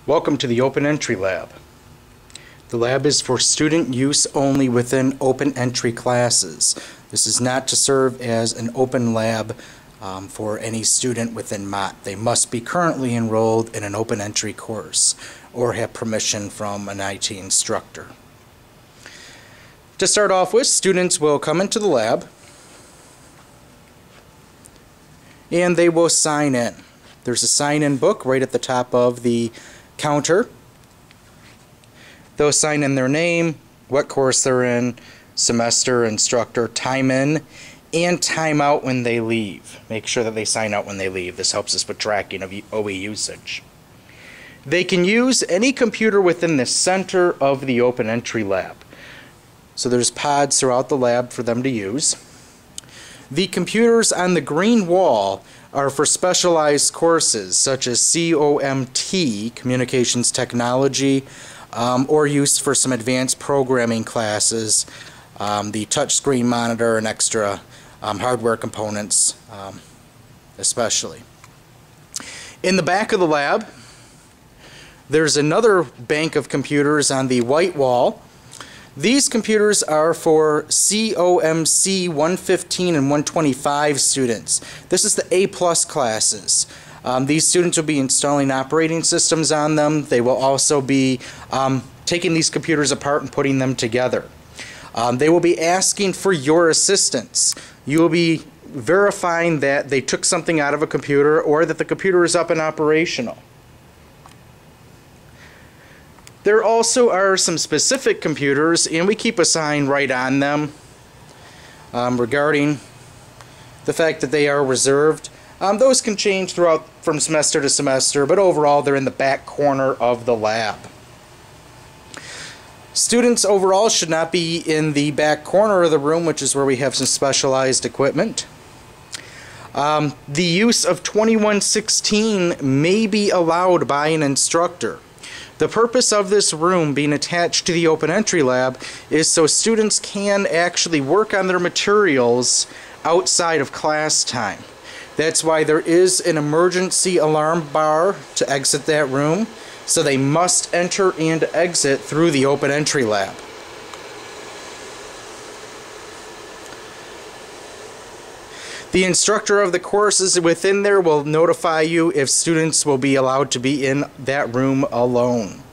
Welcome to the Open Entry Lab. The lab is for student use only within open entry classes. This is not to serve as an open lab for any student within Mott. They must be currently enrolled in an open entry course or have permission from an IT instructor. To start off with, students will come into the lab and they will sign in. There's a sign-in book right at the top of the counter. They'll sign in their name, what course they're in, semester, instructor, time in, and time out when they leave. Make sure that they sign out when they leave. This helps us with tracking of OE usage. They can use any computer within the center of the Open Entry Lab. So there's pods throughout the lab for them to use. The computers on the green wall are for specialized courses such as COMT, Communications Technology, or used for some advanced programming classes, the touchscreen monitor and extra hardware components especially. In the back of the lab, there's another bank of computers on the white wall. These computers are for COMC 115 and 125 students. This is the A+ classes. These students will be installing operating systems on them. They will also be taking these computers apart and putting them together. They will be asking for your assistance. You will be verifying that they took something out of a computer or that the computer is up and operational. There also are some specific computers, and we keep a sign right on them regarding the fact that they are reserved. Those can change throughout from semester to semester, but overall they're in the back corner of the lab. Students overall should not be in the back corner of the room, which is where we have some specialized equipment. The use of 2116 may be allowed by an instructor. The purpose of this room being attached to the Open Entry Lab is so students can actually work on their materials outside of class time. That's why there is an emergency alarm bar to exit that room, so they must enter and exit through the Open Entry Lab. The instructor of the courses within there will notify you if students will be allowed to be in that room alone.